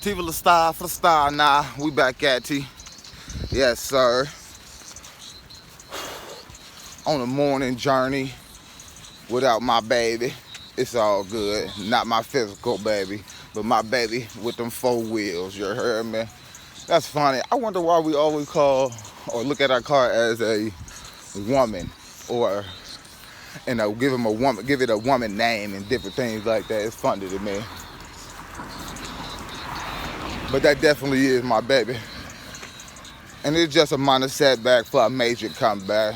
T for the star now. We back at T. Yes, sir. On a morning journey without my baby. It's all good. Not my physical baby, but my baby with them 4 wheels. You heard me? That's funny. I wonder why we always call or look at our car as a woman, or give it a woman name and different things like that. It's funny to me. But that definitely is my baby. And it's just a minor setback for a major comeback.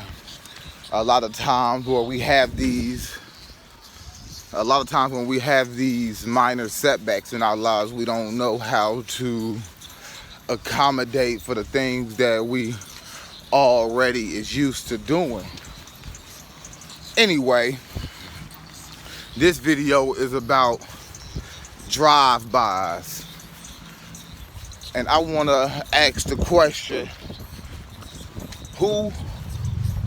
A lot of times when we have these minor setbacks in our lives, we don't know how to accommodate for the things that we already is used to doing. Anyway, this video is about drive-bys. And I want to ask the question, who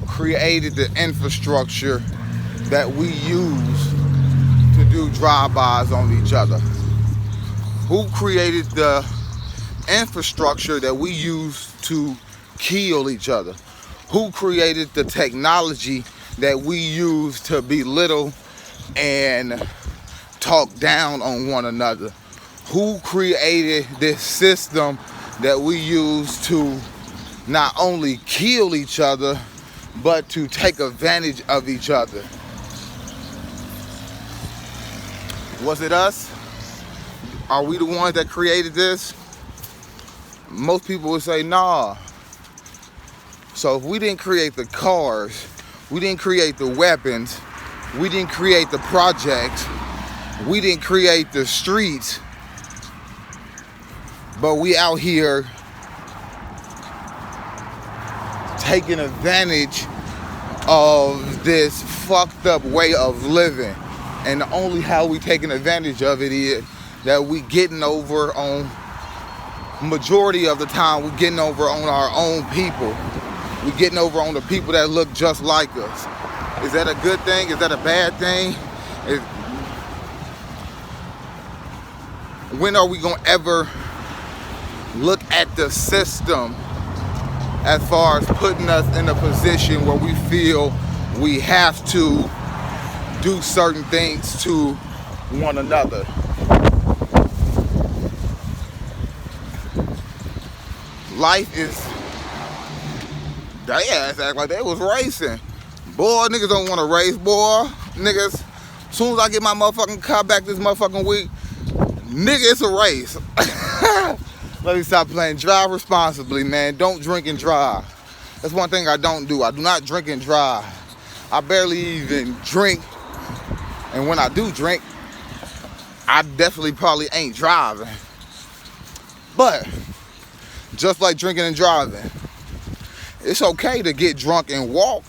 created the infrastructure that we use to do drive-bys on each other? Who created the infrastructure that we use to kill each other? Who created the technology that we use to belittle and talk down on one another? Who created this system that we use to not only kill each other, but to take advantage of each other? Was it us? Are we the ones that created this? Most people would say nah. So if we didn't create the cars, we didn't create the weapons, we didn't create the projects, we didn't create the streets, but we out here taking advantage of this fucked up way of living. And the only how we taking advantage of it is that we getting over on, majority of the time, we getting over on our own people. We getting over on the people that look just like us. Is that a good thing? Is that a bad thing? When are we gonna ever look at the system as far as putting us in a position where we feel we have to do certain things to one another? Life is, they ass act like they was racing. Boy, niggas don't want to race, boy. Niggas, as soon as I get my motherfucking car back this motherfucking week, nigga, it's a race. Let me stop playing. Drive responsibly, man. Don't drink and drive. That's one thing I don't do. I do not drink and drive. I barely even drink. And when I do drink, I definitely probably ain't driving. But just like drinking and driving, it's okay to get drunk and walk.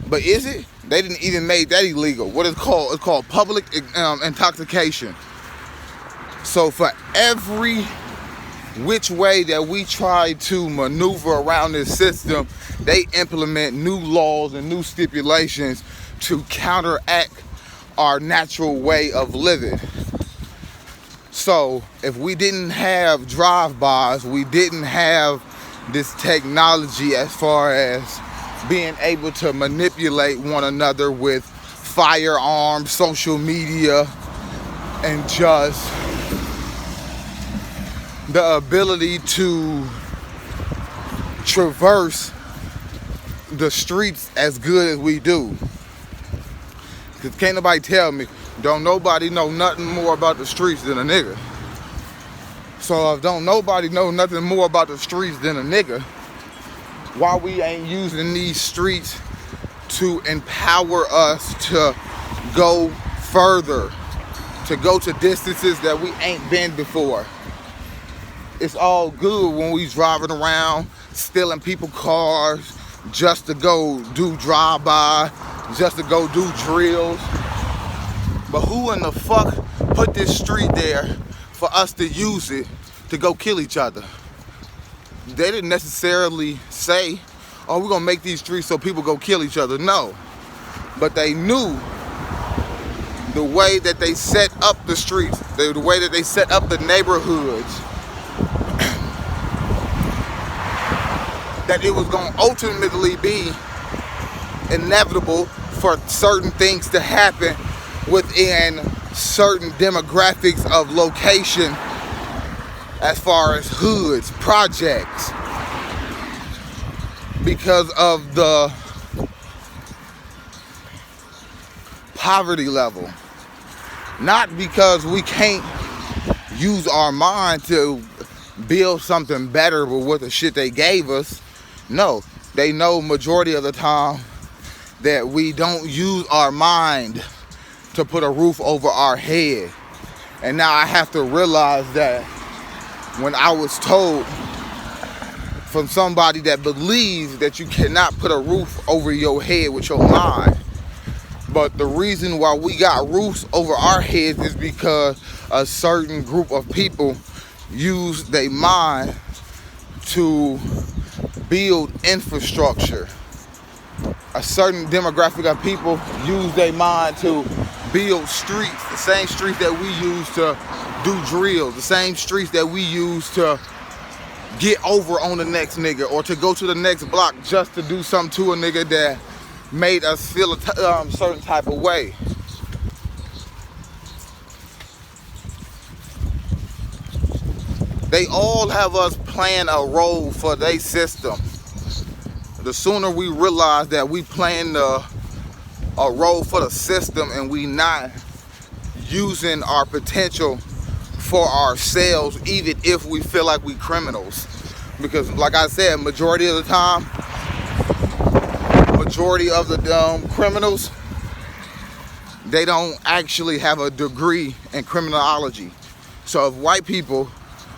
But is it? They didn't even make that illegal. What it's called? It's called public intoxication. So for every which way that we try to maneuver around this system, they implement new laws and new stipulations to counteract our natural way of living. So if we didn't have drive-bys, we didn't have this technology as far as being able to manipulate one another with firearms, social media, and just the ability to traverse the streets as good as we do. Because can't nobody tell me, don't nobody know nothing more about the streets than a nigga. So if don't nobody know nothing more about the streets than a nigga, why we ain't using these streets to empower us to go further, to go to distances that we ain't been before? It's all good when we driving around stealing people's cars just to go do drive-by, just to go do drills. But who in the fuck put this street there for us to use it to go kill each other? They didn't necessarily say, oh, we're gonna make these streets so people go kill each other. No. But they knew the way that they set up the streets, the way that they set up the neighborhoods, that it was going to ultimately be inevitable for certain things to happen within certain demographics of location, as far as hoods, projects, because of the poverty level. Not because we can't use our mind to build something better with what the shit they gave us. No, they know majority of the time that we don't use our mind to put a roof over our head. And now I have to realize that when I was told from somebody that believes that you cannot put a roof over your head with your mind, but the reason why we got roofs over our heads is because a certain group of people use their mind to build infrastructure. A certain demographic of people use their mind to build streets, the same streets that we use to do drills, the same streets that we use to get over on the next nigga, or to go to the next block just to do something to a nigga that made us feel a certain type of way. They all have us playing a role for their system. The sooner we realize that we playing a role for the system and we not using our potential for ourselves, even if we feel like we criminals. Because like I said, majority of the time, majority of the criminals, they don't actually have a degree in criminology. So if white people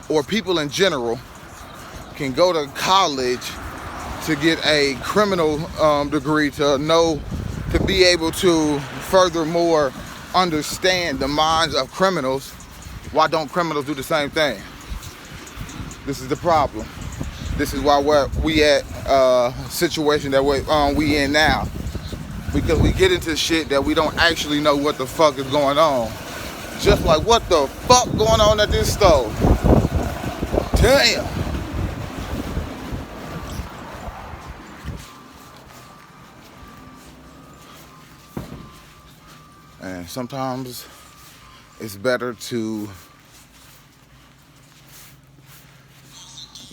or people in general can go to college to get a criminal degree, to be able to furthermore understand the minds of criminals, why don't criminals do the same thing? This is the problem. This is why we at a situation that we in now. Because we get into shit that we don't actually know what the fuck is going on. Just like, what the fuck going on at this store? Damn. And sometimes it's better to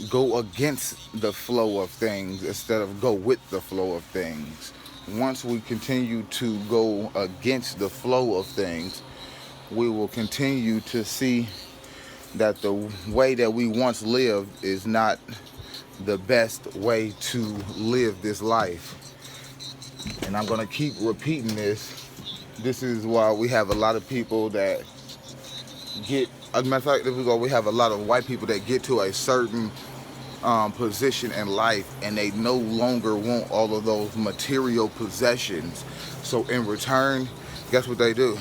go against the flow of things instead of go with the flow of things. Once we continue to go against the flow of things, we will continue to see that the way that we once lived is not the best way to live this life. And I'm gonna keep repeating this. This is why we have a lot of people that get, as a matter of fact, this is why we have a lot of white people that get to a certain position in life and they no longer want all of those material possessions. So in return, guess what they do?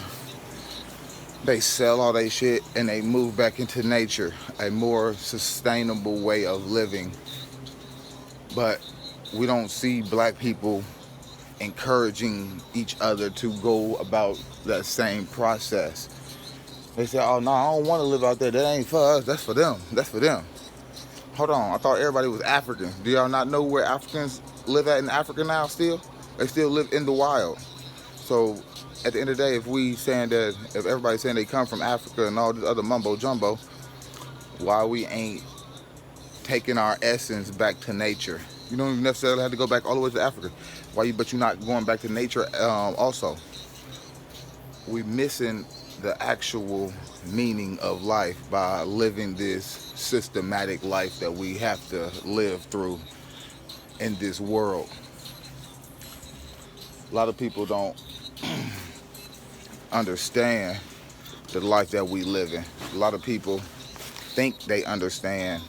They sell all their shit and they move back into nature, a more sustainable way of living. But we don't see black people encouraging each other to go about that same process. They say, oh no, I don't want to live out there. That ain't for us. That's for them. That's for them. Hold on, I thought everybody was African. Do y'all not know where Africans live at in Africa now still? They still live in the wild. So at the end of the day, if everybody's saying they come from Africa and all this other mumbo jumbo, why we ain't taking our essence back to nature? You don't even necessarily have to go back all the way to Africa. But you're not going back to nature also. We missing the actual meaning of life by living this systematic life that we have to live through in this world. A lot of people don't understand the life that we live in. A lot of people think they understand.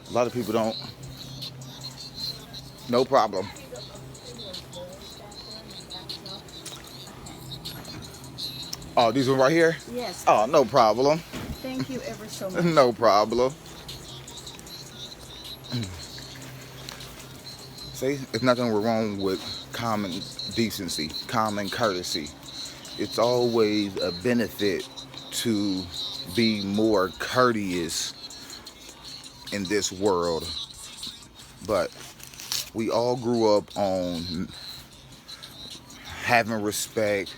A lot of people don't. No problem. Oh, these ones right here? Yes. Oh, no problem. Thank you ever so much. No problem. See, there's nothing wrong with common decency, common courtesy. it's always a benefit to be more courteous in this world. But we all grew up on having respect,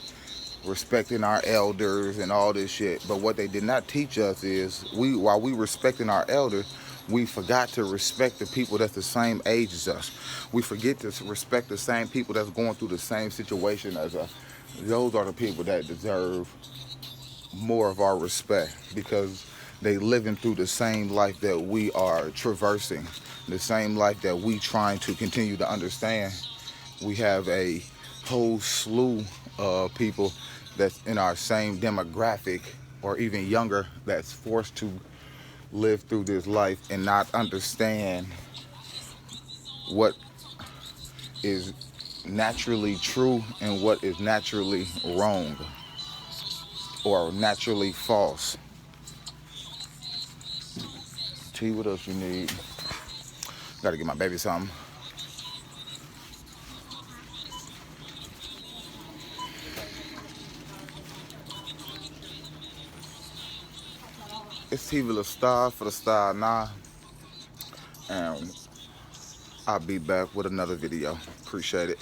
respecting our elders and all this shit. But what they did not teach us is while we respecting our elders, we forgot to respect the people that's the same age as us. We forget to respect the same people that's going through the same situation as us. Those are the people that deserve more of our respect because they living through the same life that we are traversing, the same life that we trying to continue to understand. We have a whole slew of people that's in our same demographic or even younger that's forced to live through this life and not understand what is naturally true and what is naturally wrong or naturally false. T, what else you need? Gotta get my baby something. It's TV the Star for the Star now, and I'll be back with another video. Appreciate it.